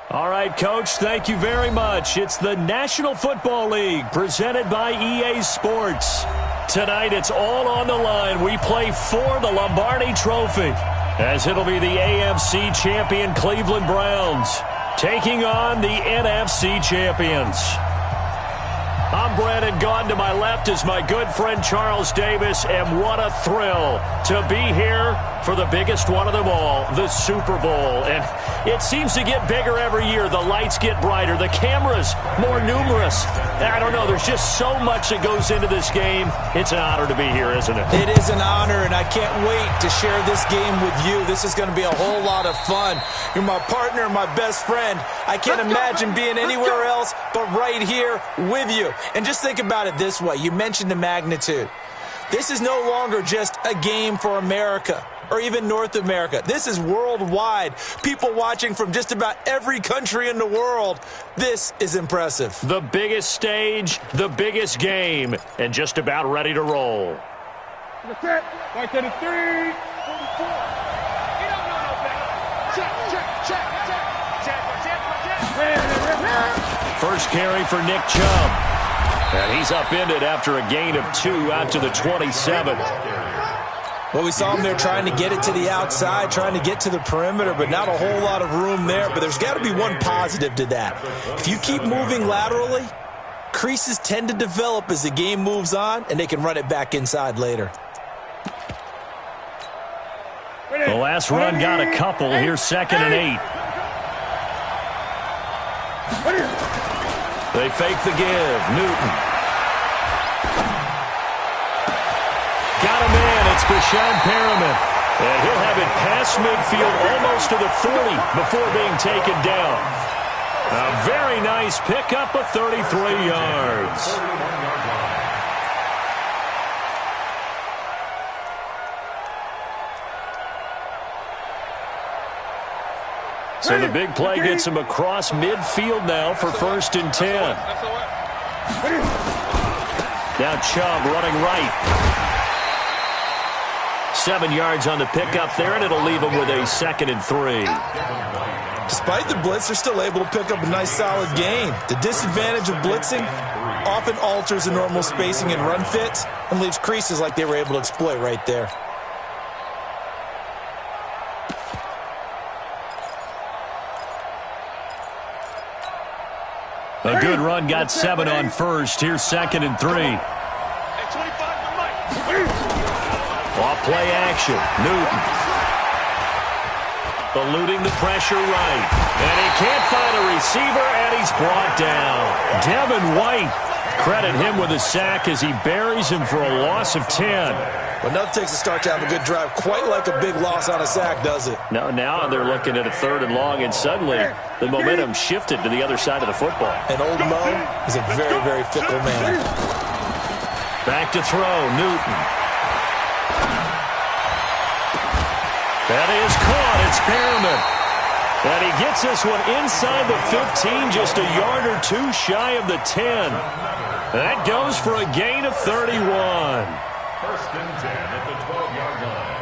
All right, Coach, thank you very much. It's the National Football League presented by EA Sports. Tonight, it's all on the line. We play for the Lombardi Trophy, as it'll be the AFC champion Cleveland Browns taking on the NFC champions. I'm Brandon Gaudin. To my left is my good friend Charles Davis, and what a thrill to be here for the biggest one of them all, the Super Bowl. And it seems to get bigger every year. The lights get brighter, the cameras more numerous. I don't know, there's just so much that goes into this game. It's an honor to be here, isn't it? It is an honor, and I can't wait to share this game with you. This is going to be a whole lot of fun. You're my partner, my best friend. I can't imagine being anywhere else but right here with you. And just think about it this way. You mentioned the magnitude. This is no longer just a game for America or even North America. This is worldwide. People watching from just about every country in the world. This is impressive. The biggest stage, the biggest game, and just about ready to roll. That's it. Right to the 3. 44. You don't know no better. Check. First carry for Nick Chubb. And he's upended after a gain of 2 out to the 27. Well, we saw him there trying to get it to the outside, trying to get to the perimeter, but not a whole lot of room there. But there's got to be one positive to that. If you keep moving laterally, creases tend to develop as the game moves on, and they can run it back inside later. The last run got a couple. Here's 2nd and 8. They fake the give. Newton. Got him in. It's Bashan Perriman. And he'll have it past midfield almost to the 40 before being taken down. A very nice pickup of 33 yards. So the big play gets him across midfield now for 1st and 10. Now Chubb running right. 7 yards on the pickup there, and it'll leave him with a 2nd and 3. Despite the blitz, they're still able to pick up a nice solid gain. The disadvantage of blitzing often alters the normal spacing and run fits and leaves creases like they were able to exploit right there. A good run, got 7 on first. Here's 2nd and 3. Off play action. Newton. Eluding the pressure right. And he can't find a receiver, and he's brought down. Devin White. Credit him with a sack as he buries him for a loss of 10. Well, nothing takes a start to have a good drive quite like a big loss on a sack, does it? No, now they're looking at a 3rd and long, and suddenly the momentum shifted to the other side of the football. And old Mo is a very, very fickle man. Back to throw, Newton. That is caught. It's Perriman. And he gets this one inside the 15, just a yard or 2 shy of the 10. That goes for a gain of 31. 1st and 10 at the 12-yard line.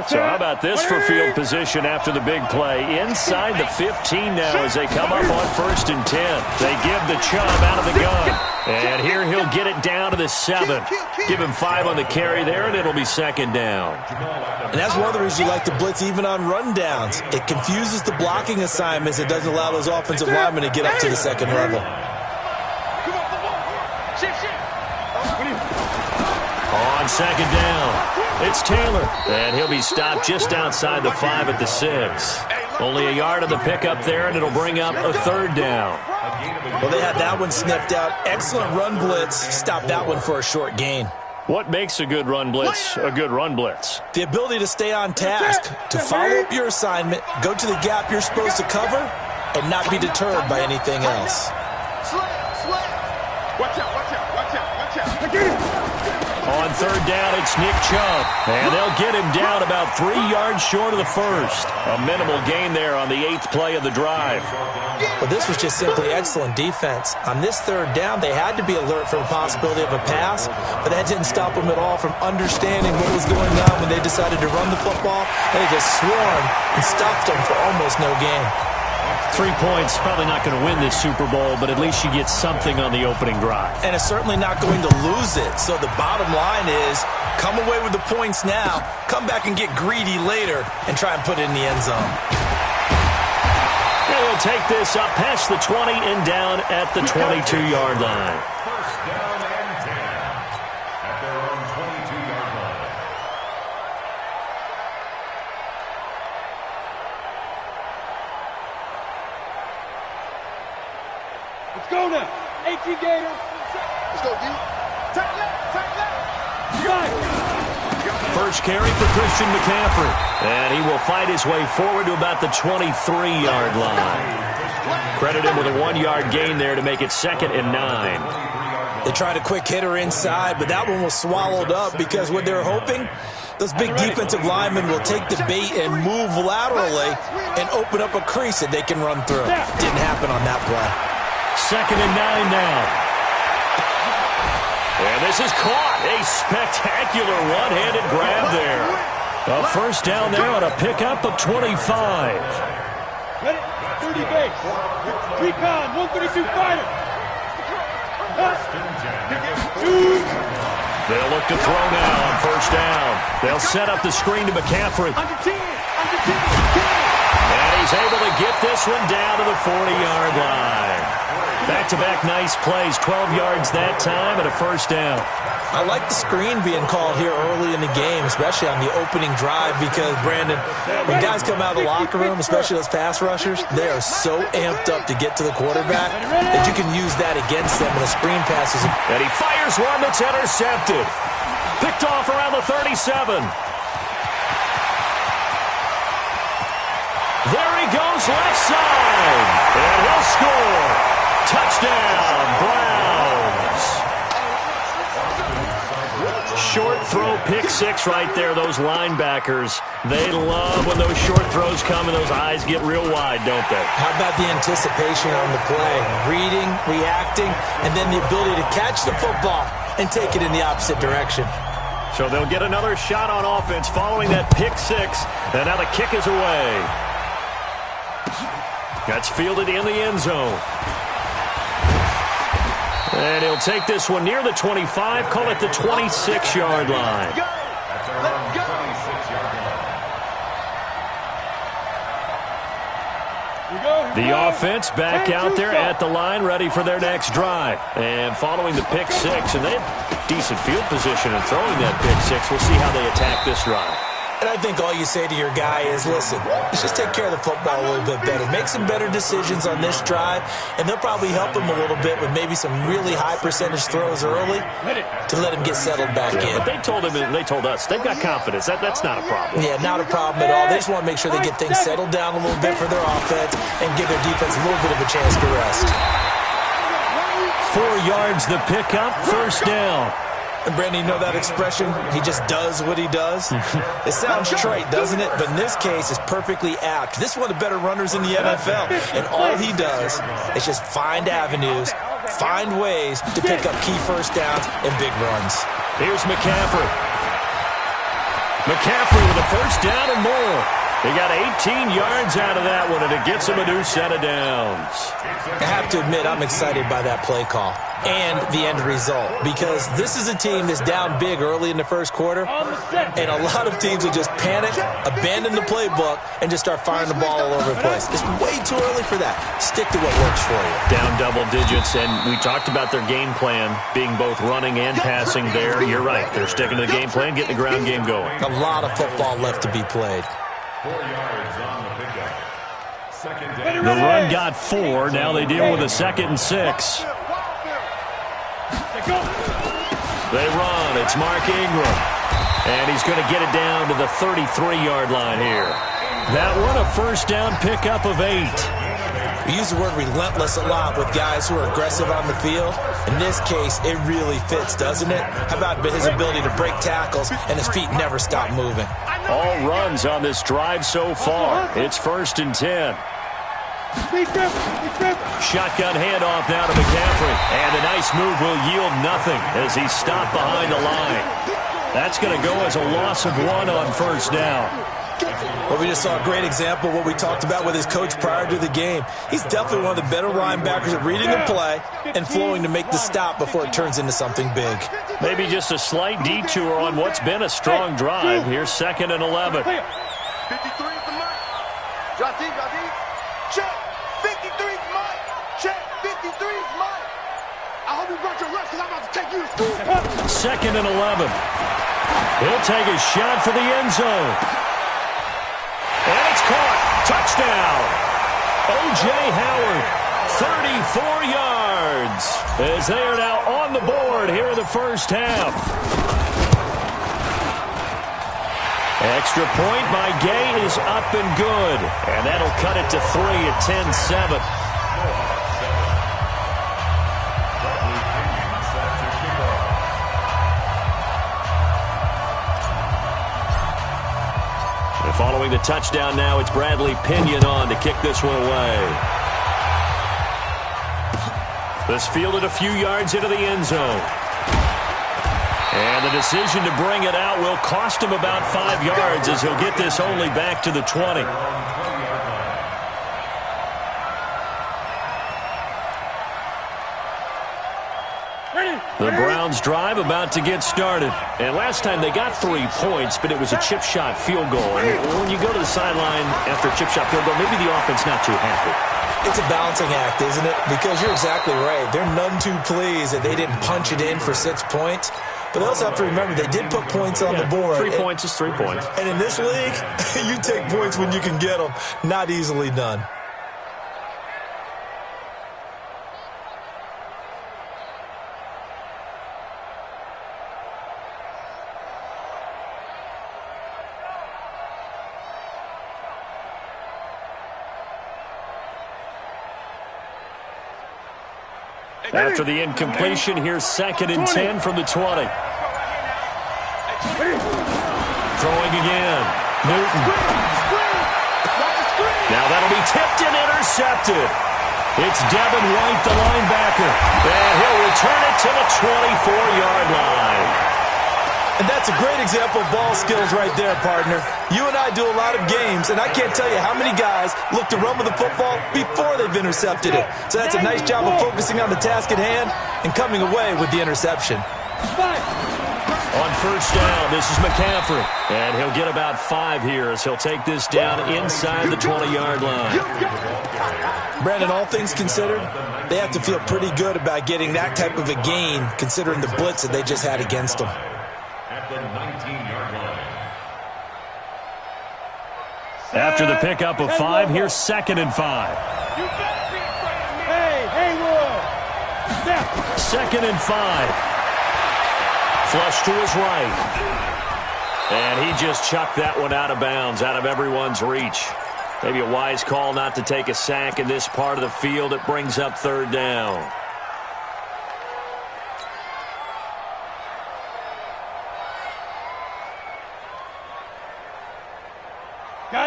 So how about this for field position after the big play? Inside the 15 now as they come up on 1st and 10. They give the Chubb out of the gun. And here he'll get it down to the 7. Give him 5 on the carry there, and it'll be 2nd down. And that's one of the reasons you like to blitz even on rundowns. It confuses the blocking assignments. It doesn't allow those offensive linemen to get up to the 2nd level. On 2nd down, it's Taylor. And he'll be stopped just outside the 5 at the 6. Only a yard of the pickup there, and it'll bring up a 3rd down. Well, they had that one sniffed out. Excellent run blitz. Stopped that one for a short gain. What makes a good run blitz a good run blitz? The ability to stay on task, to follow up your assignment, go to the gap you're supposed to cover, and not be deterred by anything else. On third down, it's Nick Chubb. And they'll get him down about 3 yards short of the first. A minimal gain there on the 8th play of the drive. Well, this was just simply excellent defense. On this third down, they had to be alert for the possibility of a pass, but that didn't stop them at all from understanding what was going on when they decided to run the football, and they just swarmed and stuffed them for almost no gain. 3 points, probably not going to win this Super Bowl, but at least you get something on the opening drive. And it's certainly not going to lose it. So the bottom line is, come away with the points now, come back and get greedy later, and try and put it in the end zone. They'll take this up past the 20 and down at the 22-yard line. First down and 10 at their own 22-yard line. Let's go now. 18 Gator. Let's go, D. Tight left, tight left. You got it. First carry for Christian McCaffrey. And he will fight his way forward to about the 23-yard line. Credit him with a 1-yard gain there to make it 2nd and 9. They tried a quick hitter inside, but that one was swallowed up because what they're hoping, those big defensive linemen will take the bait and move laterally and open up a crease that they can run through. Didn't happen on that play. 2nd and 9 now. And this is caught. A spectacular one-handed grab there. A first down there on a pickup of 25. Ready? 30 base. Recon, 132 fighter. They'll look to throw now on first down. They'll set up the screen to McCaffrey. Under 10. And he's able to get this one down to the 40-yard line. Back-to-back nice plays, 12 yards that time and a first down. I like the screen being called here early in the game, especially on the opening drive, because, Brandon, when guys come out of the locker room, especially those pass rushers, they are so amped up to get to the quarterback that you can use that against them when the screen passes. And he fires one that's intercepted. Picked off around the 37. There he goes, left side. And he'll score. Touchdown, Browns. Short throw, pick six right there. Those linebackers, they love when those short throws come and those eyes get real wide, don't they? How about the anticipation on the play? Reading, reacting, and then the ability to catch the football and take it in the opposite direction. So they'll get another shot on offense following that pick six. And now the kick is away. That's fielded in the end zone. And he'll take this one near the 25, call it the 26-yard line. The offense back out there at the line, ready for their next drive. And following the pick six, and they have decent field position in throwing that pick six. We'll see how they attack this drive. And I think all you say to your guy is, listen, let's just take care of the football a little bit better. Make some better decisions on this drive, and they'll probably help him a little bit with maybe some really high percentage throws early to let him get settled back in. But they told him, and they told us, they've got confidence. That's not a problem. Yeah, not a problem at all. They just want to make sure they get things settled down a little bit for their offense and give their defense a little bit of a chance to rest. 4 yards the pickup, first down. And, Brandon, you know that expression? He just does what he does? It sounds trite, doesn't it? But in this case, it's perfectly apt. This is one of the better runners in the NFL. And all he does is just find avenues, find ways to pick up key first downs and big runs. Here's McCaffrey. McCaffrey with a first down and more. He got 18 yards out of that one, and it gets him a new set of downs. I have to admit, I'm excited by that play call and the end result, because this is a team that's down big early in the first quarter, and a lot of teams will just panic, abandon the playbook, and just start firing the ball all over the place. It's way too early for that. Stick to what works for you. Down double digits, and we talked about their game plan being both running and passing there. You're right. They're sticking to the game plan, getting the ground game going. A lot of football left to be played. 4 yards on the pickup. Second The down. run got 4. Now they deal with a 2nd and 6. They run. It's Mark Ingram. And he's going to get it down to the 33-yard line here. That one a first down pickup of 8. We use the word relentless a lot with guys who are aggressive on the field. In this case, it really fits, doesn't it? How about his ability to break tackles and his feet never stop moving? All runs on this drive so far. It's 1st and 10. Shotgun handoff now to McCaffrey. And a nice move will yield nothing as he's stopped behind the line. That's going to go as a loss of 1 on 1st down. Well, we just saw a great example of what we talked about with his coach prior to the game. He's definitely one of the better linebackers at reading the play and flowing to make the stop before it turns into something big. Maybe just a slight detour on what's been a strong drive. Here's 2nd and 11. 53 for Mike. Drop deep, drop deep. Check. 53 for Mike. Check. 53 for Mike. I hope you brought your rest because I'm about to take you to school. 2nd and 11. He'll take a shot for the end zone. And it's caught. Touchdown. O.J. Howard, 34 yards. As they are now on the board here in the 1st half. Extra point by Gay is up and good. And that'll cut it to 3 at 10-7. Following the touchdown now, it's Bradley Pinion on to kick this one away. This fielded a few yards into the end zone. And the decision to bring it out will cost him about 5 yards as he'll get this only back to the 20. The Browns drive about to get started. And last time they got 3 points, but it was a chip shot field goal. And when you go to the sideline after a chip shot field goal, maybe the offense not too happy. It's a balancing act, isn't it? Because you're exactly right. They're none too pleased that they didn't punch it in for 6 points. But they also have to remember they did put points on the board. 3 points is 3 points. And in this league, you take points when you can get them. Not easily done. After the incompletion, here's 2nd and 10 from the 20. Throwing again. Newton. Now that'll be tipped and intercepted. It's Devin White, the linebacker. And he'll return it to the 24-yard line. And that's a great example of ball skills right there, partner. You and I do a lot of games, and I can't tell you how many guys look to run with the football before they've intercepted it. So that's a nice job of focusing on the task at hand and coming away with the interception. On 1st down, this is McCaffrey. And he'll get about 5 here as he'll take this down inside the 20-yard line. Brandon, all things considered, they have to feel pretty good about getting that type of a gain considering the blitz that they just had against them. At the 19-yard line. After the pickup of 5, here's 2nd and 5. Hey, Haywood. 2nd and 5. Flush to his right. And he just chucked that one out of bounds, out of everyone's reach. Maybe a wise call not to take a sack in this part of the field. It brings up 3rd down.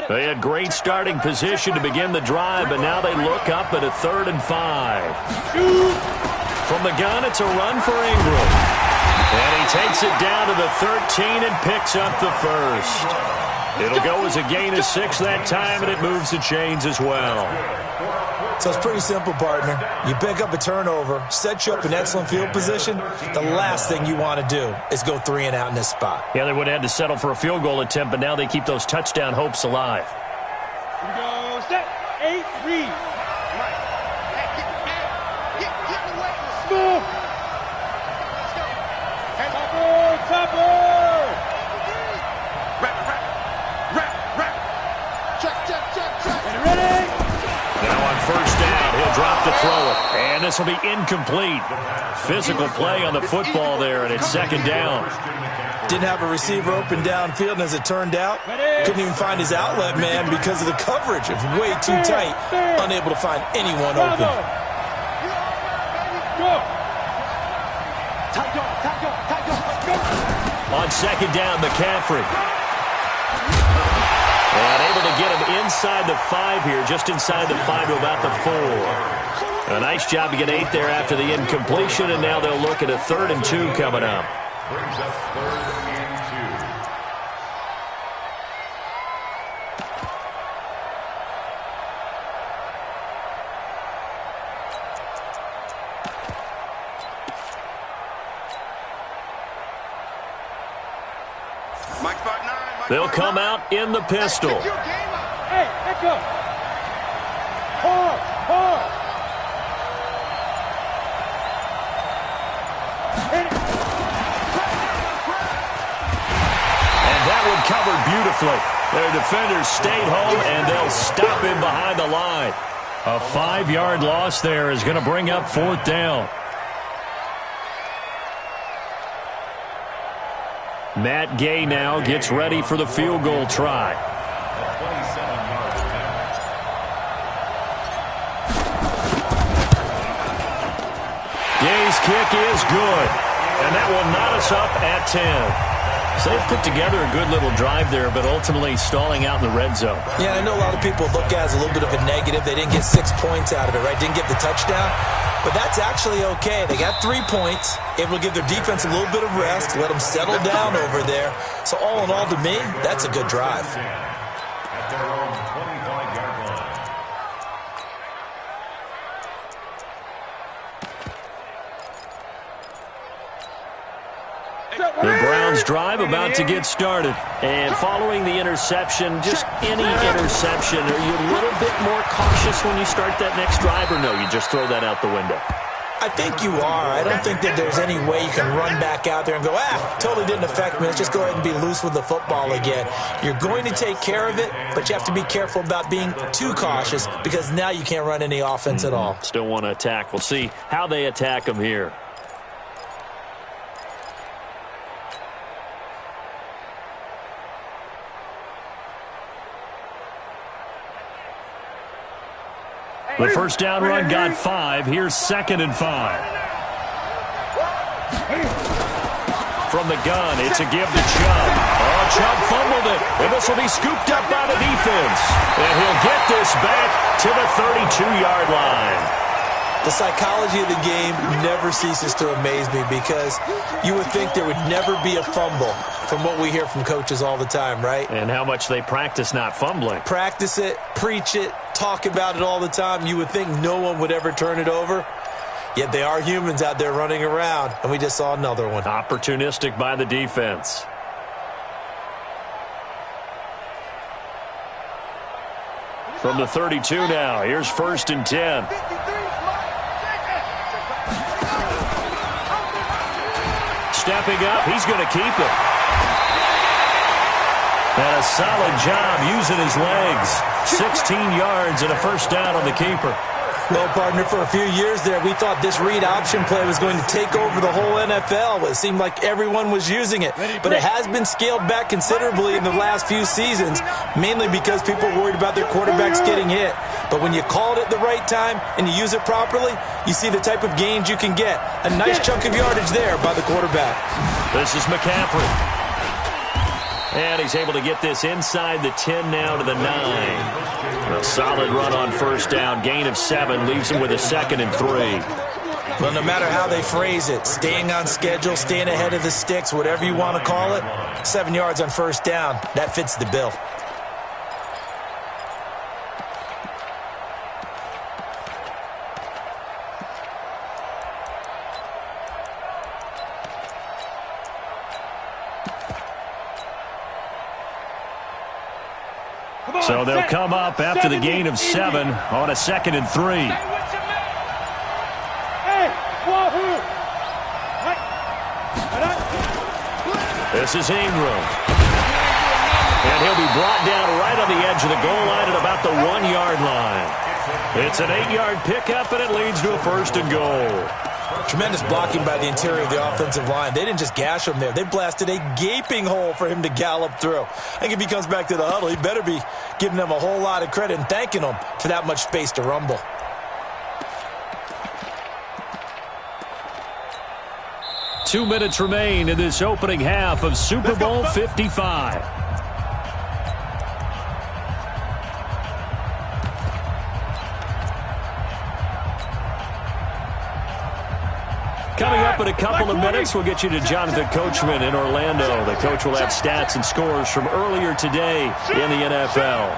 They had great starting position to begin the drive, but now they look up at a 3rd and 5. From the gun, it's a run for Ingram. And he takes it down to the 13 and picks up the 1st. It'll go as a gain of 6 that time, and it moves the chains as well. So it's pretty simple, partner. You pick up a turnover, set you up in excellent field position. The last thing you want to do is go 3 and out in this spot. Yeah, they would have had to settle for a field goal attempt, but now they keep those touchdown hopes alive. Here we go. Set. 8, read. Smooth. Topper. Wrap. Check. Ready? Now on 1st down, he'll drop to throw it. And this will be incomplete. Physical play on the football there, and it's 2nd down. Didn't have a receiver open downfield, and as it turned out, couldn't even find his outlet man because of the coverage. It was way too tight, unable to find anyone open. On second down, McCaffrey. And able to get him inside the 5 here, just inside the 5 to about the 4. A nice job to get 8 there after the incompletion, and now they'll look at a 3rd and 2 coming up. Brings up 3rd and 2. They'll come out in the pistol. Hey, let's go. And that one covered beautifully. Their defenders stayed home, and they'll stop him behind the line. A 5-yard loss there is going to bring up 4th down. Matt Gay now gets ready for the field goal try. A 27-yard attempt. Gay's kick is good, and that will knot us up at 10. So they've put together a good little drive there, but ultimately stalling out in the red zone. Yeah, I know a lot of people look at it as a little bit of a negative. They didn't get 6 points out of it, right? Didn't get the touchdown. But that's actually okay. They got 3 points, able to give their defense a little bit of rest, let them settle down over there. So all in all, to me, that's a good drive. At their own 25-yard line. The Browns drive about to get started. And following the interception, just any interception, are you a little bit more cautious when you start that next drive, or no, you just throw that out the window? I think you are. I don't think that there's any way you can run back out there and go, totally didn't affect me. Let's just go ahead and be loose with the football again. You're going to take care of it, but you have to be careful about being too cautious because now you can't run any offense at all. Still want to attack. We'll see how they attack them here. The first down run got 5. Here's 2nd and 5. From the gun, it's a give to Chubb. Oh, Chubb fumbled it, and this will be scooped up by the defense. And he'll get this back to the 32-yard line. The psychology of the game never ceases to amaze me because you would think there would never be a fumble from what we hear from coaches all the time, right? And how much they practice not fumbling. Practice it, preach it, talk about it all the time. You would think no one would ever turn it over. Yet they are humans out there running around, and we just saw another one. Opportunistic by the defense. From the 32 now, here's 1st and 10. Stepping up, he's going to keep it. And a solid job using his legs. 16 yards and a first down on the keeper. Well, partner, for a few years there, we thought this read option play was going to take over the whole NFL. It seemed like everyone was using it. But it has been scaled back considerably in the last few seasons, mainly because people are worried about their quarterbacks getting hit. But when you call it at the right time and you use it properly, you see the type of gains you can get. A nice chunk of yardage there by the quarterback. This is McCaffrey. And he's able to get this inside the 10 now to the 9. A solid run on first down. Gain of 7 leaves him with a 2nd and 3. Well, no matter how they phrase it, staying on schedule, staying ahead of the sticks, whatever you want to call it, 7 yards on first down, that fits the bill. So they'll come up after the gain of 7 on a 2nd and 3. This is Ingram. And he'll be brought down right on the edge of the goal line at about the 1-yard line. It's an 8-yard pickup, and it leads to a 1st and goal. Tremendous blocking by the interior of the offensive line. They didn't just gash him there. They blasted a gaping hole for him to gallop through. I think if he comes back to the huddle, he better be giving them a whole lot of credit and thanking them for that much space to rumble. Two minutes remain in this opening half of Super Bowl 55. Coming up in a couple of minutes, we'll get you to Jonathan Coachman in Orlando. The coach will have stats and scores from earlier today in the NFL.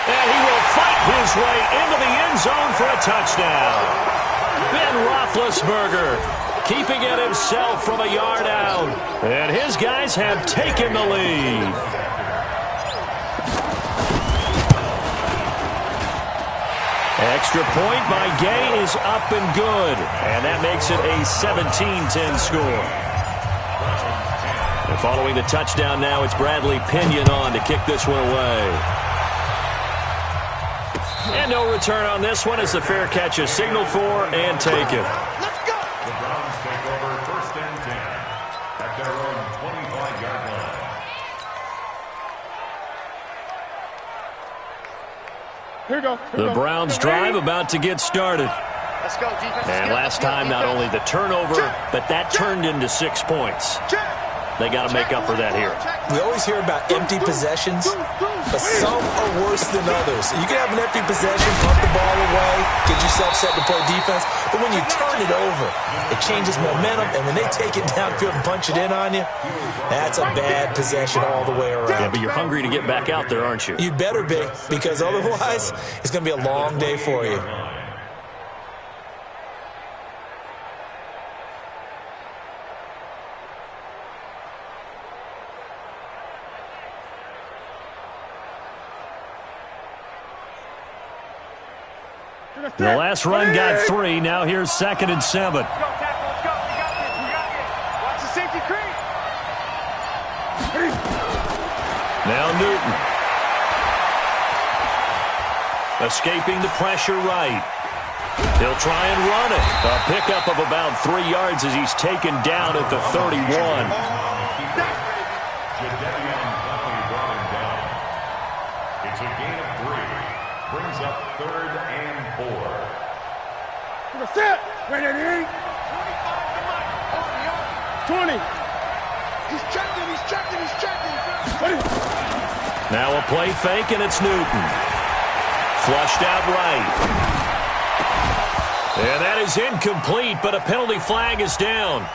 And he will fight his way into the end zone for a touchdown. Ben Roethlisberger keeping it himself from a yard out. And his guys have taken the lead. Extra point by Gay is up and good. And that makes it a 17-10 score. And following the touchdown now, it's Bradley Pinion on to kick this one away. And no return on this one as the fair catch is signaled for and taken. The Browns drive about to get started. Let's go, defense. And last time, not only the turnover, but that turned into 6 points. They got to make up for that here. We always hear about empty possessions, but some are worse than others. You can have an empty possession, pump the ball away, get yourself set to play defense, but when you turn it over, it changes momentum, and when they take it downfield and punch it in on you, that's a bad possession all the way around. Yeah, but you're hungry to get back out there, aren't you? You'd better be, because otherwise, it's going to be a long day for you. The last run got 3. Now here's 2nd and 7. Let's go, tackle. Let's go. We got this. We got this. Watch the safety creep. Now Newton. Escaping the pressure right. He'll try and run it. A pickup of about 3 yards as he's taken down at the 31. It's a gain of 3. Brings up 3rd and 4. Set. Ready to eat. 20. He's checking. He's checking. He's checking. Now a play fake, and it's Newton. Flushed out right. And that is incomplete, but a penalty flag is down.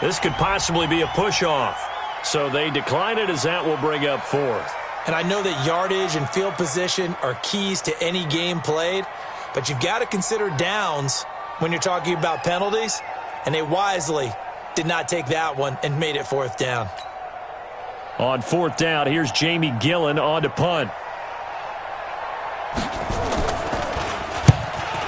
This could possibly be a push-off. So they decline it as that will bring up 4th. And I know that yardage and field position are keys to any game played, but you've got to consider downs when you're talking about penalties, and they wisely did not take that one and made it 4th down. On 4th down, here's Jamie Gillen on to punt.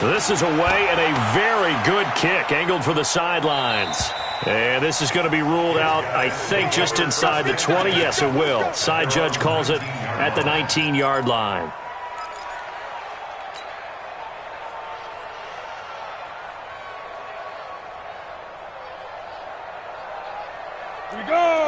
This is away and a very good kick, angled for the sidelines. And this is going to be ruled out, I think, just inside the 20. Yes, it will. Side judge calls it at the 19-yard line.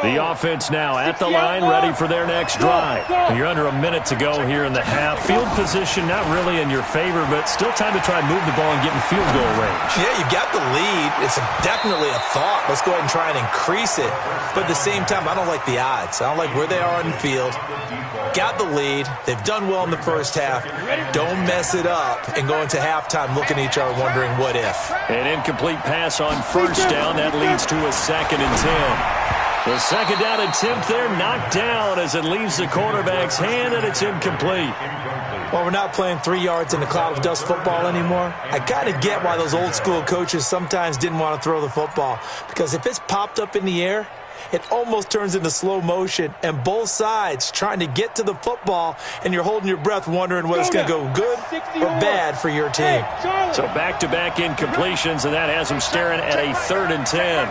The offense now at the line, ready for their next drive. And you're under a minute to go here in the half. Field position not really in your favor, but still time to try and move the ball and get in field goal range. Yeah, you've got the lead. It's definitely a thought. Let's go ahead and try and increase it. But at the same time, I don't like the odds. I don't like where they are on the field. Got the lead. They've done well in the first half. Don't mess it up and go into halftime looking at each other wondering what if. An incomplete pass on 1st down. That leads to a 2nd and 10. The 2nd down attempt there knocked down as it leaves the quarterback's hand, and it's incomplete. Well, we're not playing 3 yards in a cloud of dust football anymore. I kind of get why those old school coaches sometimes didn't want to throw the football, because if it's popped up in the air, it almost turns into slow motion, and both sides trying to get to the football, and you're holding your breath wondering whether it's going to go good or bad for your team. So back-to-back incompletions, and that has him staring at a 3rd and 10.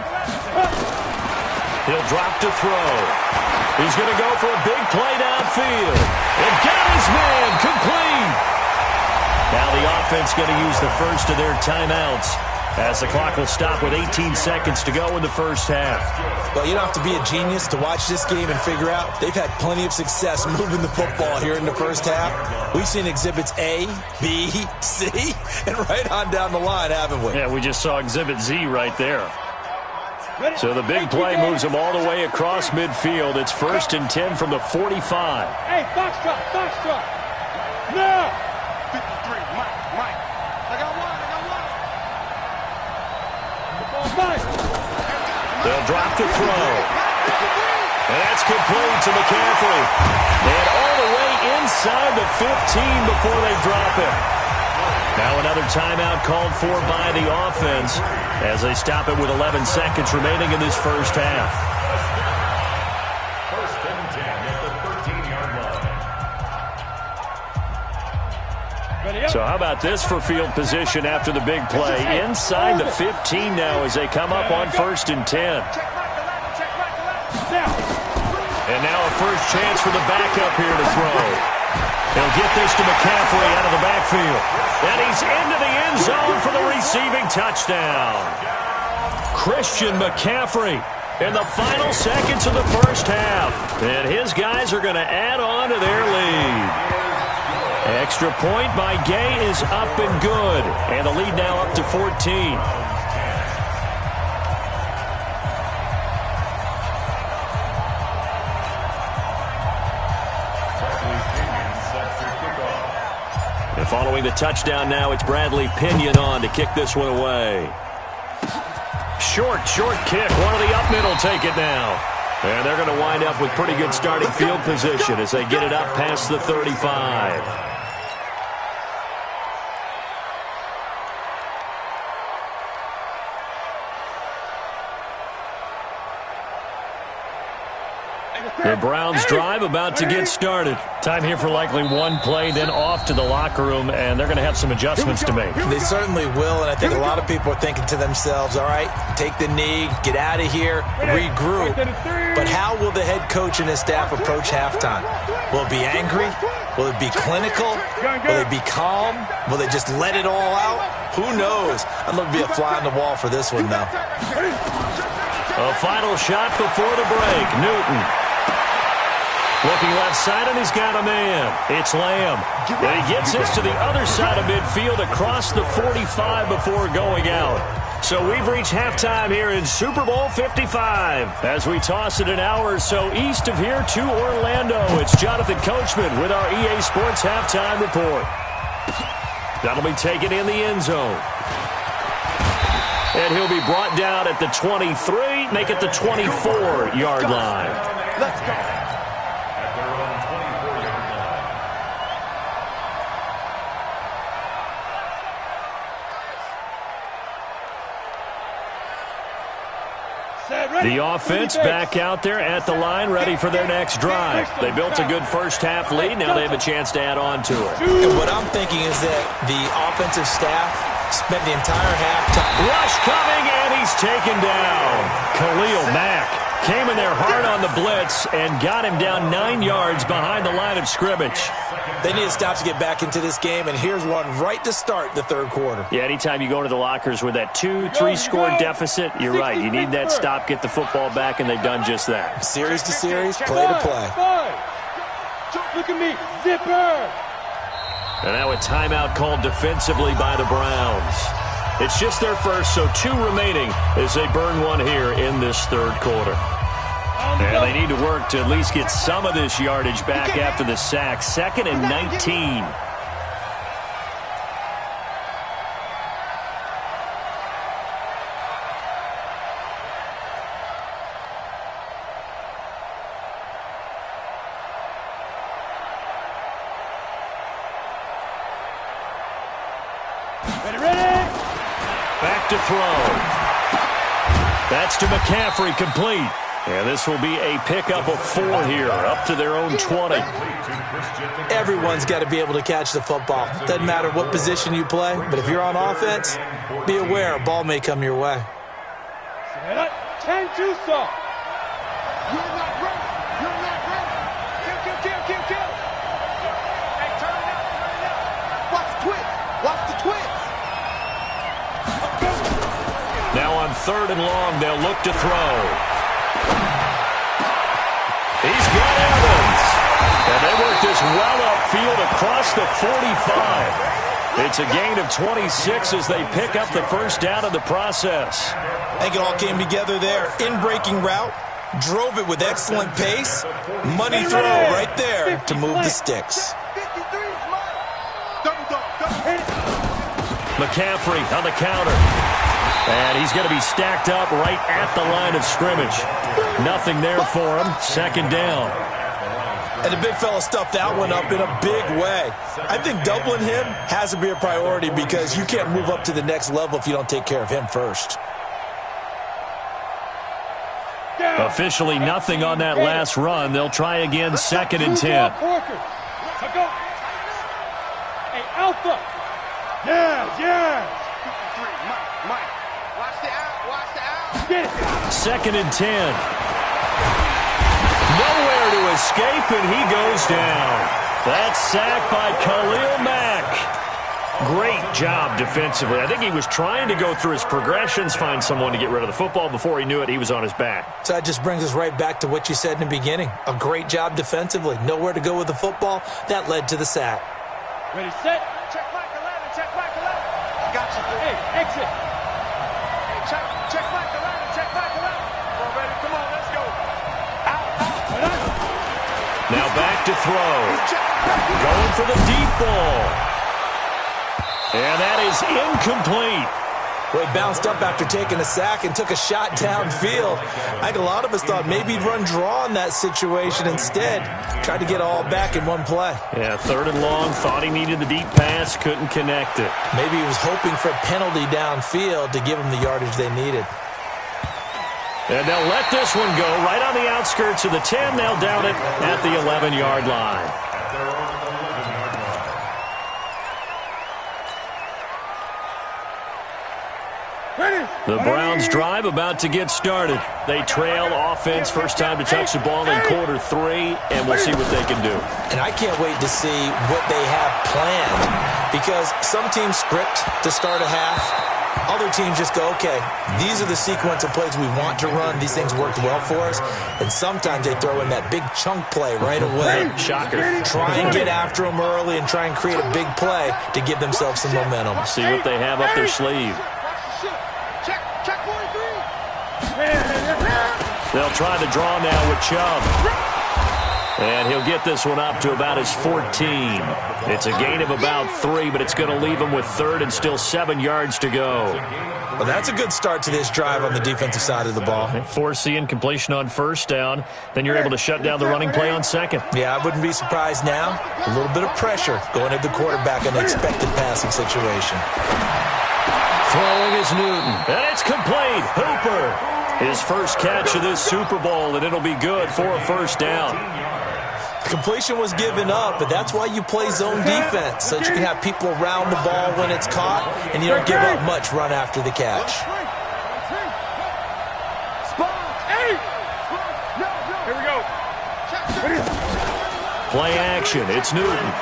He'll drop to throw. He's going to go for a big play downfield. And got his man complete. Now the offense going to use the first of their timeouts as the clock will stop with 18 seconds to go in the first half. Well, you don't have to be a genius to watch this game and figure out they've had plenty of success moving the football here in the first half. We've seen exhibits A, B, C, and right on down the line, haven't we? Yeah, we just saw exhibit Z right there. So the big play moves them all the way across midfield. It's 1st and 10 from the 45. Hey, foxtrot. No! 53, Mike. I got one. They'll drop the throw. And that's complete to McCaffrey. And all the way inside the 15 before they drop it. Now another timeout called for by the offense as they stop it with 11 seconds remaining in this first half. 1st and 10 at the 13-yard line. So how about this for field position after the big play? Inside the 15 now as they come up on 1st and 10. And now a first chance for the backup here to throw. He'll get this to McCaffrey out of the backfield. And he's into the end zone for the receiving touchdown. Christian McCaffrey in the final seconds of the first half. And his guys are going to add on to their lead. Extra point by Gay is up and good. And the lead now up to 14. And following the touchdown now, it's Bradley Pinion on to kick this one away. Short kick. One of the up middle take it now. And they're going to wind up with pretty good starting field position as they get it up past the 35. The Browns drive about to get started. Time here for likely one play, then off to the locker room, and they're going to have some adjustments to make. They certainly will, and I think a lot of people are thinking to themselves, all right, take the knee, get out of here, regroup. But how will the head coach and his staff approach halftime? Will it be angry? Will it be clinical? Will it be calm? Will they just let it all out? Who knows? I'd love to be a fly on the wall for this one, though. A final shot before the break. Newton. Looking left side, and he's got a man. It's Lamb. And he gets this to the other side of midfield across the 45 before going out. So we've reached halftime here in Super Bowl 55. As we toss it an hour or so east of here to Orlando, it's Jonathan Coachman with our EA Sports Halftime Report. That'll be taken in the end zone. And he'll be brought down at the 23, make it the 24-yard line. Let's go. The offense back out there at the line, ready for their next drive. They built a good first-half lead. Now they have a chance to add on to it. And what I'm thinking is that the offensive staff spent the entire halftime. Rush coming, and he's taken down. Khalil Mack came in there hard on the blitz and got him down 9 yards behind the line of scrimmage. They need to stop to get back into this game, and here's one right to start the third quarter. Yeah, anytime you go to the lockers with that 2-3 score deficit, you're right. You need that stop, get the football back, and they've done just that. Series to series, play to play. Look at me, zipper. And now a timeout called defensively by the Browns. It's just their first, so 2 remaining as they burn one here in this third quarter. And they need to work to at least get some of this yardage back after the sack. 2nd and 19. Ready? Back to throw. That's to McCaffrey, complete. And this will be a pickup of 4 here, up to their own 20. Everyone's got to be able to catch the football. Doesn't matter what position you play, but if you're on offense, be aware a ball may come your way. Can't do so. You're not ready. You're not 3rd and long. They'll look to throw. He's got Evans. And they work this well upfield across the 45. It's a gain of 26 as they pick up the first down in the process. I think it all came together there. In-breaking route, drove it with excellent pace. Money throw right there to move the sticks. McCaffrey on the counter. And he's going to be stacked up right at the line of scrimmage. Nothing there for him. 2nd down. And the big fella stuffed that one up in a big way. I think doubling him has to be a priority because you can't move up to the next level if you don't take care of him first. Officially nothing on that last run. They'll try again, 2nd and 10. Hey, Alpha. Yes. Mike. Watch the out. Get it. 2nd and 10. Nowhere to escape, and he goes down. That's sacked by Khalil Mack. Great job defensively. I think he was trying to go through his progressions, find someone to get rid of the football. Before he knew it, he was on his back. So that just brings us right back to what you said in the beginning. A great job defensively. Nowhere to go with the football. That led to the sack. Ready, set. Check Mike 11. Got you. Hey, exit. Hey, check Mike 11. Come on, ready. Come on, let's go. Out. Now back to throw. Going for the deep ball. And that is incomplete. Well, he bounced up after taking a sack and took a shot downfield. I think a lot of us thought maybe he'd run draw in that situation instead. Tried to get all back in one play. Yeah, 3rd and long. Thought he needed the deep pass. Couldn't connect it. Maybe he was hoping for a penalty downfield to give him the yardage they needed. And they'll let this one go right on the outskirts of the 10. They'll down it at the 11-yard line. The Browns drive about to get started. They trail offense, first time to touch the ball in quarter 3, and we'll see what they can do. And I can't wait to see what they have planned because some teams script to start a half. Other teams just go, okay, these are the sequence of plays we want to run. These things worked well for us. And sometimes they throw in that big chunk play right away. Shocker. Try and get after them early and try and create a big play to give themselves some momentum. See what they have up their sleeve. Check 43. They'll try the draw now with Chubb. And he'll get this one up to about his 14. It's a gain of about 3, but it's going to leave him with 3rd and still 7 yards to go. Well, that's a good start to this drive on the defensive side of the ball. Force the incompletion on 1st down. Then you're able to shut down the running play on 2nd. Yeah, I wouldn't be surprised now. A little bit of pressure going at the quarterback in an expected passing situation. Throwing is Newton. And it's complete. Hooper. His first catch of this Super Bowl, and it'll be good for a 1st down. Completion was given up, but that's why you play zone defense, so that you can have people around the ball when it's caught, and you don't give up much run after the catch. Here we go. Play action. It's Newton.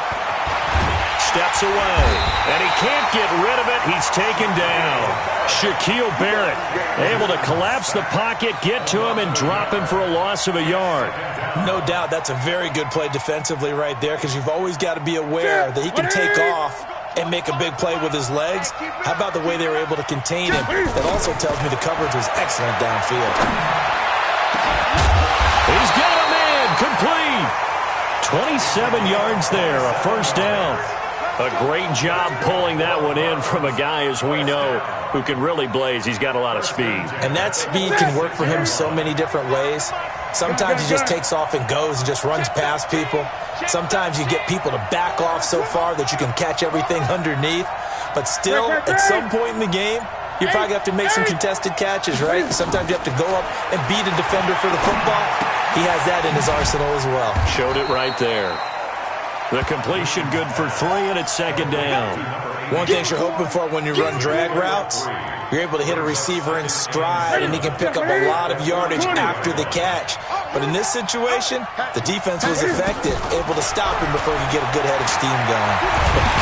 Steps away, and he can't get rid of it. He's taken down. Shaquille Barrett able to collapse the pocket, get to him, and drop him for a loss of a yard. No doubt that's a very good play defensively right there because you've always got to be aware that he can take off and make a big play with his legs. How about the way they were able to contain him? That also tells me the coverage was excellent downfield. He's got a man complete. 27 yards there, a 1st down. A great job pulling that one in from a guy, as we know, who can really blaze. He's got a lot of speed. And that speed can work for him so many different ways. Sometimes he just takes off and goes and just runs past people. Sometimes you get people to back off so far that you can catch everything underneath. But still, at some point in the game, you probably have to make some contested catches, right? Sometimes you have to go up and beat a defender for the football. He has that in his arsenal as well. Showed it right there. The completion good for 3, and it's 2nd down. One thing you're hoping for when you run drag routes, you're able to hit a receiver in stride, and he can pick up a lot of yardage after the catch. But in this situation, the defense was effective, able to stop him before he could get a good head of steam going.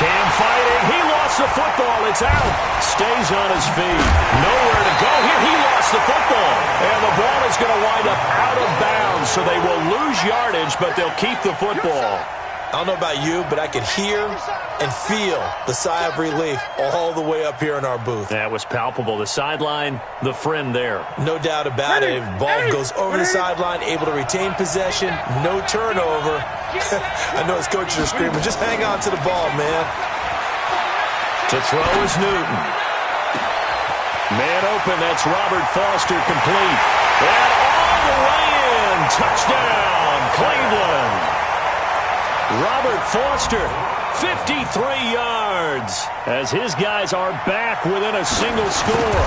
Cam fighting. He lost the football. It's out. Stays on his feet. Nowhere to go here. He lost the football. And the ball is going to wind up out of bounds, so they will lose yardage, but they'll keep the football. I don't know about you, but I could hear and feel the sigh of relief all the way up here in our booth. That was palpable. The sideline, the friend there. No doubt about it. If the ball goes over the sideline, able to retain possession, no turnover. I know his coaches are screaming, just hang on to the ball, man. To throw is Newton. Man open, that's Robert Foster, complete. And all the way in. Touchdown, Cleveland. Robert Foster, 53 yards, as his guys are back within a single score.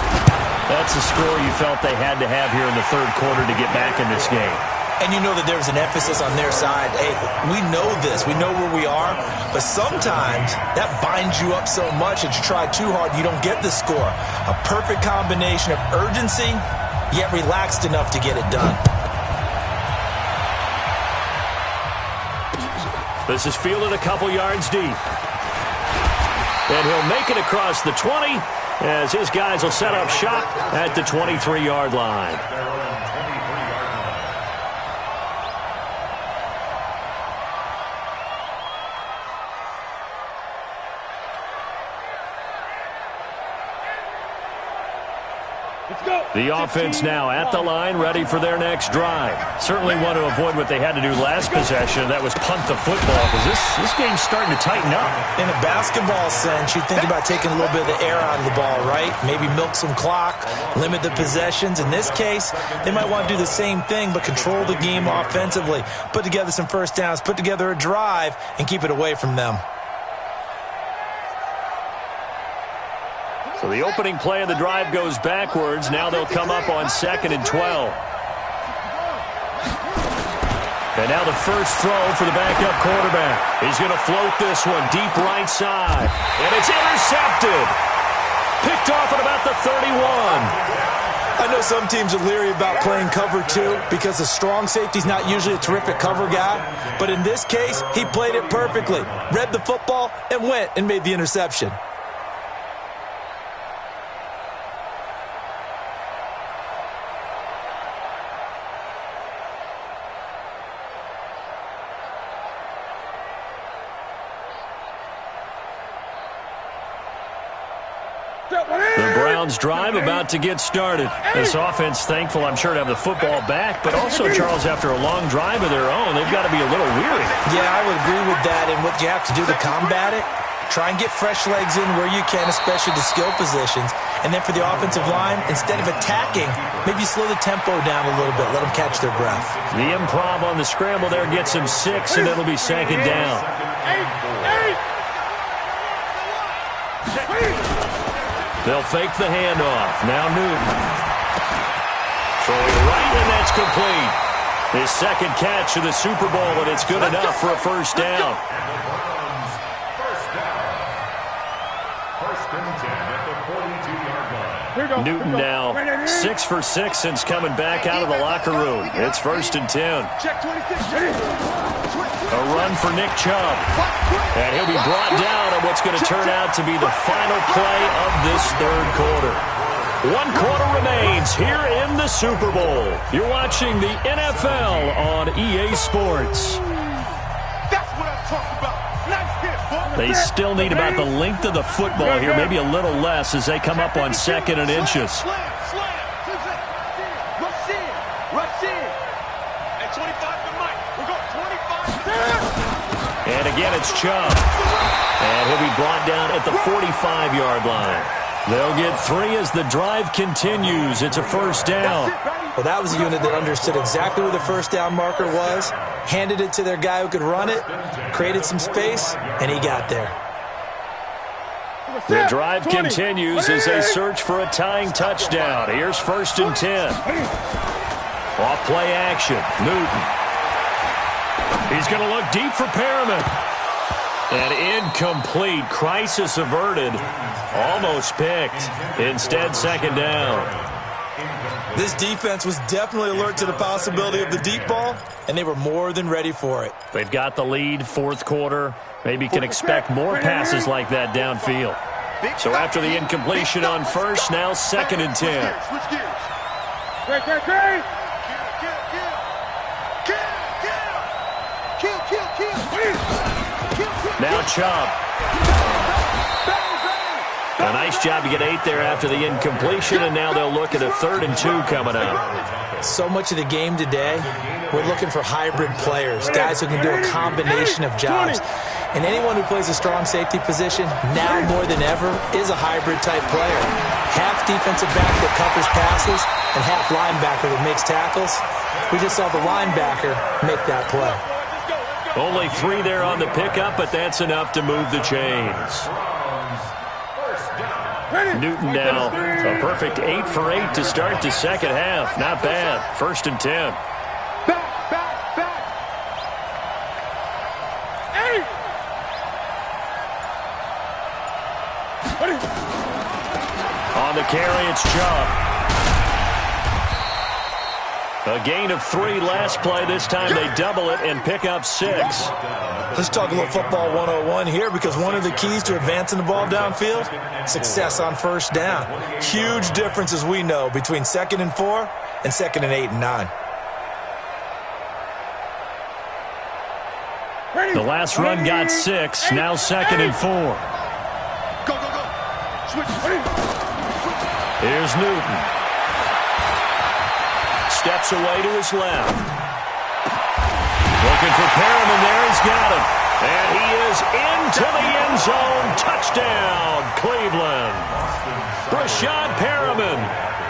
That's a score you felt they had to have here in the third quarter to get back in this game. And you know that there's an emphasis on their side. Hey, we know this. We know where we are. But sometimes that binds you up so much that you try too hard, you don't get the score. A perfect combination of urgency, yet relaxed enough to get it done. This is fielded a couple yards deep. And he'll make it across the 20 as his guys will set up shop at the 23-yard line. The offense now at the line, ready for their next drive. Certainly want to avoid what they had to do last possession. That was punt the football, because this game's starting to tighten up. In a basketball sense, you think about taking a little bit of the air out of the ball, right? Maybe milk some clock, limit the possessions. In this case, they might want to do the same thing, but control the game offensively. Put together some first downs, put together a drive, and keep it away from them. So the opening play of the drive goes backwards. Now they'll come up on 2nd and 12. And now the first throw for the backup quarterback. He's going to float this one deep right side. And it's intercepted. Picked off at about the 31. I know some teams are leery about playing cover 2 because a strong safety's not usually a terrific cover guy. But in this case, he played it perfectly. Read the football and went and made the interception. The Browns drive about to get started. This offense thankful, I'm sure, to have the football back, but also, Charles, after a long drive of their own, they've got to be a little weary. Yeah, I would agree with that, and what you have to do to combat it, try and get fresh legs in where you can, especially the skill positions, and then for the offensive line, instead of attacking, maybe slow the tempo down a little bit, let them catch their breath. The improv on the scramble there gets him 6, and it'll be 2nd down. They'll fake the handoff. Now Newton. Throwing right, and that's complete. His second catch of the Super Bowl, and it's good enough for a first down. First and 10 at the 42-yard line. Newton now 6 for 6 since coming back out of the locker room. It's 1st and 10. A run for Nick Chubb. And he'll be brought down on what's going to turn out to be the final play of this third quarter. 1 quarter remains here in the Super Bowl. You're watching the NFL on EA Sports. That's what I'm talking about. Nice hit, boy. They still need about the length of the football here, maybe a little less as they come up on 2nd and inches. Slam. Rush in. At 25 to Mike. We're going 25. And again, it's Chubb. And he'll be brought down at the 45-yard line. They'll get 3 as the drive continues. It's a first down. Well, that was a unit that understood exactly where the first down marker was, handed it to their guy who could run it, created some space, and he got there. The drive continues as they search for a tying touchdown. Here's 1st and 10. Off play action. Newton. He's going to look deep for Perriman. And incomplete. Crisis averted. Almost picked. Instead, 2nd down. This defense was definitely alert to the possibility of the deep ball, and they were more than ready for it. They've got the lead, 4th quarter. Maybe can expect more passes like that downfield. So after the incompletion on first, now 2nd and 10. Switch gears. Kill. Now Chubb. A nice job to get 8 there after the incompletion, and now they'll look at a 3rd and 2 coming up. So much of the game today, we're looking for hybrid players, guys who can do a combination of jobs. And anyone who plays a strong safety position, now more than ever, is a hybrid-type player. Half defensive back that covers passes, and half linebacker that makes tackles. We just saw the linebacker make that play. Only 3 there on the pickup, but that's enough to move the chains. Newton now, a perfect 8 for 8 to start the second half. Not bad. 1st and 10. Back. Hey! On the carry, it's Chubb. A gain of 3 last play. This time they double it and pick up 6. Let's talk a little football 101 here, because one of the keys to advancing the ball downfield, success on first down. Huge difference, as we know, between 2nd and 4 and 2nd and 8 and 9. The last run got 6, now 2nd and 4. Go. Switch. Here's Newton. Steps away to his left. Looking for Perriman there. He's got him. And he is into the end zone. Touchdown, Cleveland. Brashad Perriman,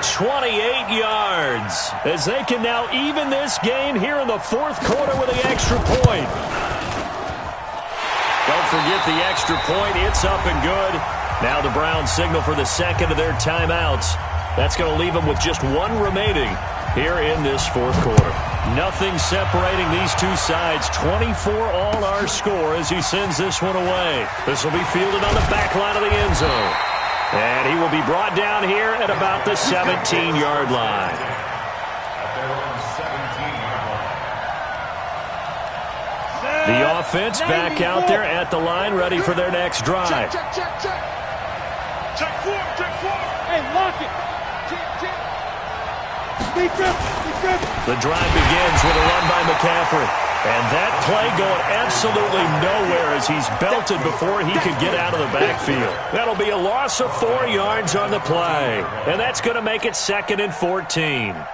28 yards. As they can now even this game here in the 4th quarter with the extra point. Don't forget the extra point. It's up and good. Now the Browns signal for the 2nd of their timeouts. That's going to leave them with just 1 remaining here in this 4th quarter. Nothing separating these two sides. 24 all our score as he sends this one away. This will be fielded on the back line of the end zone. And he will be brought down here at about the 17-yard line. The offense back out there at the line, ready for their next drive. Check 4. Hey, lock it. The drive begins with a run by McCaffrey. And that play going absolutely nowhere as he's belted before he could get out of the backfield. That'll be a loss of 4 yards on the play. And that's going to make it 2nd and 14. Here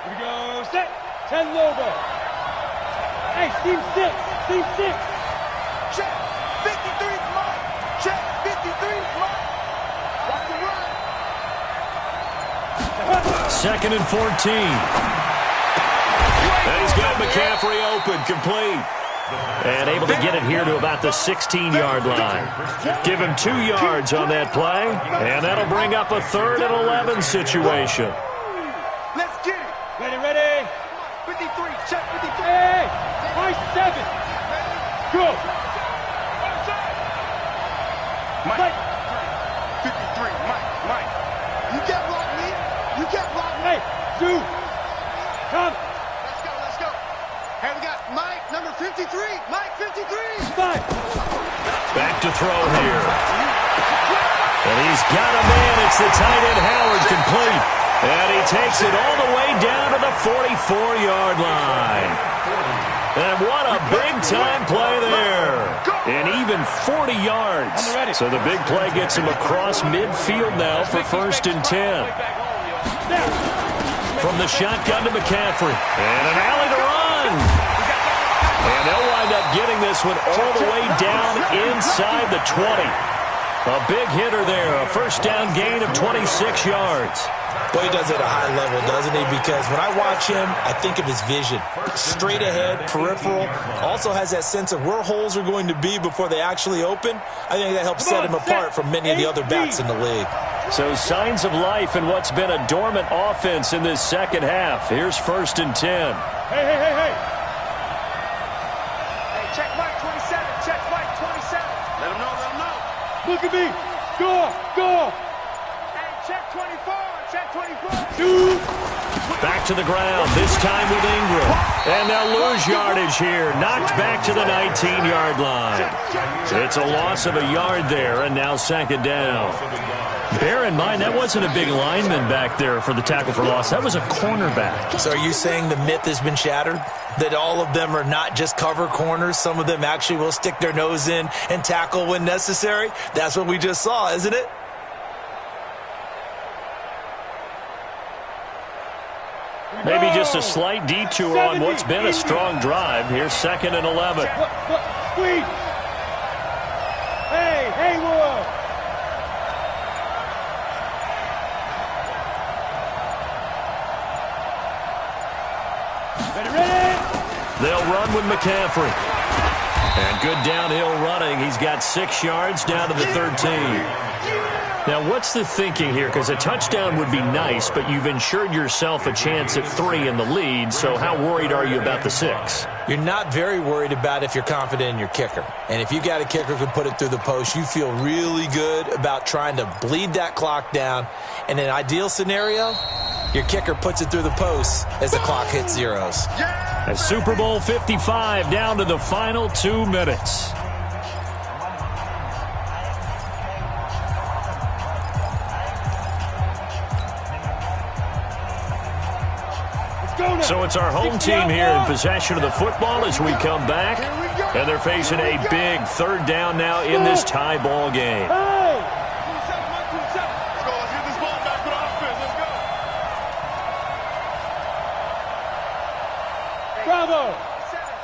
we go. Set. 10 logo. Hey, team 6. Check. 53's mine. Check. 53's mine. Watch the run. 2nd and 14. And he's got McCaffrey open, complete. And able to get it here to about the 16-yard line. Give him 2 yards on that play. And that'll bring up a 3rd and 11 situation. Let's get it. Ready. 53. Check 53. Hey, high 7. Go. Mike. 53. Mike. You get blocked, me. You get blocked. Hey, Sue. Come. Let's go. Hey, we got Mike, number 53. Mike, 53. 5. Back to throw here. And he's got a man. It's the tight end Howard, complete. And he takes it all the way down to the 44-yard line. And what a big-time play there. And even 40 yards. So the big play gets him across midfield now for 1st and 10. From the shotgun to McCaffrey. And an alley to run. And they'll wind up getting this one all the way down inside the 20. A big hitter there. A 1st down gain of 26 yards. Boy, he does it at a high level, doesn't he? Because when I watch him, I think of his vision. Straight ahead, peripheral. Also has that sense of where holes are going to be before they actually open. I think that helps set him apart from many of the other backs in the league. So signs of life in what's been a dormant offense in this second half. Here's 1st and 10. Hey. Hey, check Mike 27. Check Mike 27. Let him know. Look at me. Go. Hey, check 24. Check 24. 2. Back to the ground, this time with Ingram. And they'll lose yardage here. Knocked back to the 19-yard line. It's a loss of a yard there, and now second down. Bear in mind, that wasn't a big lineman back there for the tackle for loss. That was a cornerback. So are you saying the myth has been shattered? That all of them are not just cover corners? Some of them actually will stick their nose in and tackle when necessary? That's what we just saw, isn't it? Maybe just a slight detour on what's been a strong drive. Here's 2nd and 11. Squeeze. Hey, Haywood. Ready? They'll run with McCaffrey. And good downhill running. He's got 6 yards down to the 13. Now, what's the thinking here? Because a touchdown would be nice, but you've ensured yourself a chance at 3 in the lead, so how worried are you about the 6? You're not very worried about if you're confident in your kicker. And if you got a kicker who can put it through the post, you feel really good about trying to bleed that clock down. In an ideal scenario, your kicker puts it through the post as the clock hits zeros. And Super Bowl 55 down to the final 2 minutes. So it's our home team here in possession of the football as we come back. And they're facing a big 3rd down now in this tie ball game. Bravo.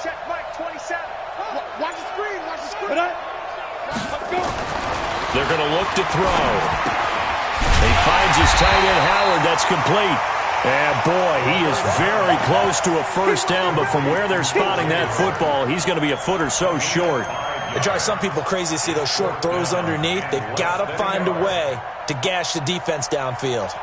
Check Mike, 27. Watch the screen. Watch the screen. They're going to look to throw. He finds his tight end, Howard. That's complete. And, boy, he is very close to a 1st down, but from where they're spotting that football, he's going to be a foot or so short. It drives some people crazy to see those short throws underneath. They got to find a way to gash the defense downfield.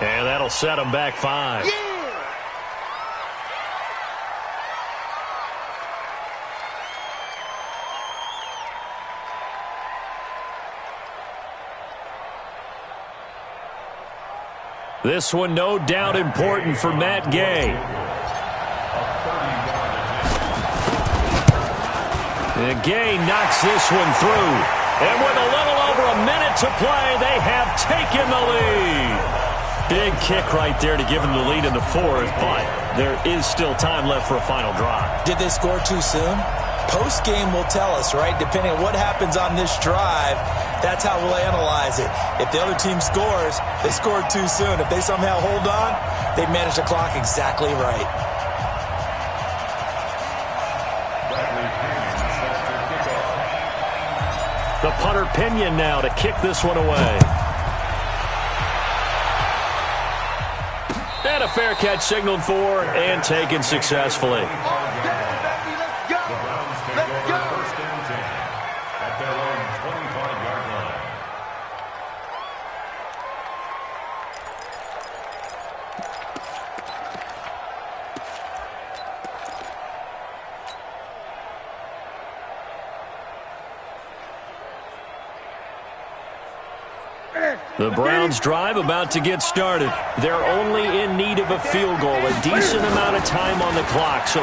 And that'll set them back 5. Yeah. This one, no doubt, important for Matt Gay. And Gay knocks this one through. And with a little over a minute to play, they have taken the lead. Big kick right there to give them the lead in the 4th, but there is still time left for a final drive. Did they score too soon? Post-game will tell us, right? Depending on what happens on this drive, that's how we'll analyze it. If the other team scores, they scored too soon. If they somehow hold on, they manage the clock exactly right. The punter Pinion now to kick this one away. And a fair catch signaled for and taken successfully. The Browns drive about to get started. They're only in need of a field goal, a decent amount of time on the clock. So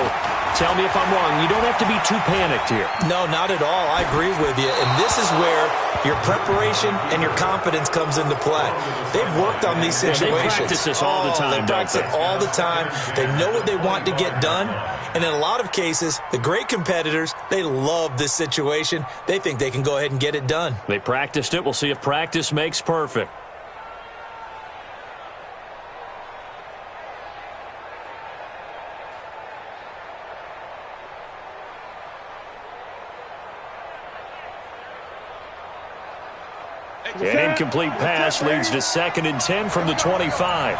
tell me if I'm wrong. You don't have to be too panicked here. No, not at all. I agree with you. And this is where your preparation and your confidence comes into play. They've worked on these situations. They practice this all the time. They practice it all the time. They know what they want to get done. And in a lot of cases, the great competitors, they love this situation. They think they can go ahead and get it done. They practiced it. We'll see if practice makes perfect. An incomplete pass leads to 2nd and 10 from the 25.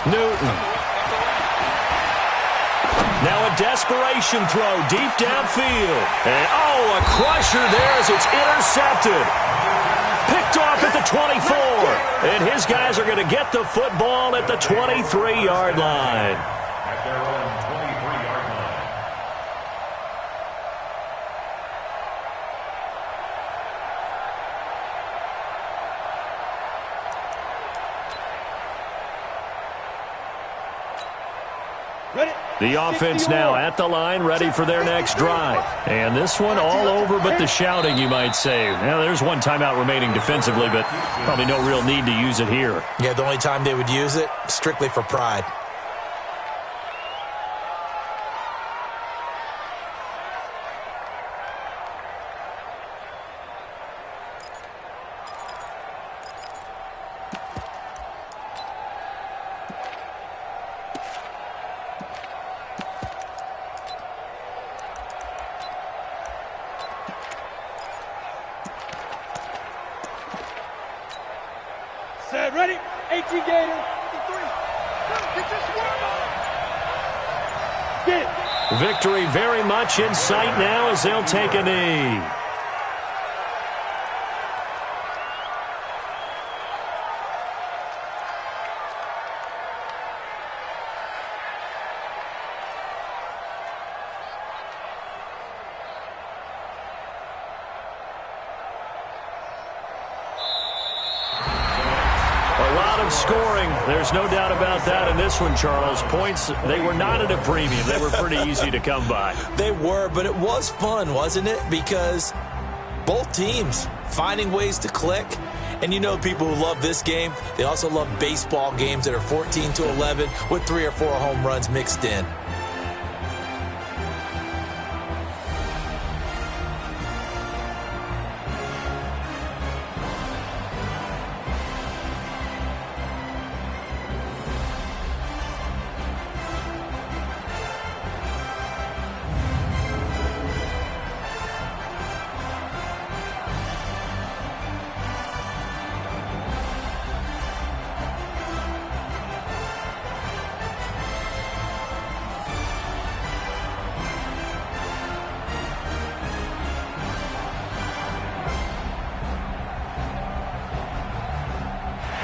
Newton. Now a desperation throw deep downfield. And, a crusher there as it's intercepted. Picked off at the 24. And his guys are going to get the football at the 23-yard line. At their own 23-yard line. The offense now at the line, ready for their next drive. And this one all over but the shouting, you might say. Now, there's one timeout remaining defensively, but probably no real need to use it here. Yeah, the only time they would use it, strictly for pride. Set, ready? 18 Gator. 53. Get your swerve on. Get it. Victory very much in sight now as they'll take a knee. Scoring, there's no doubt about that in this one, Charles. Points, they were not at a premium. They were pretty easy to come by. They were, but it was fun, wasn't it? Because both teams finding ways to click. And you know people who love this game, they also love baseball games that are 14-11 with 3 or 4 home runs mixed in.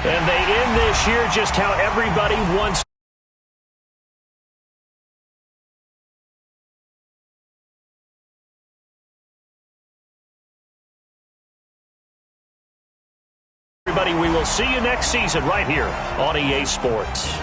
And they end this year just how everybody wants. Everybody, we will see you next season right here on EA Sports.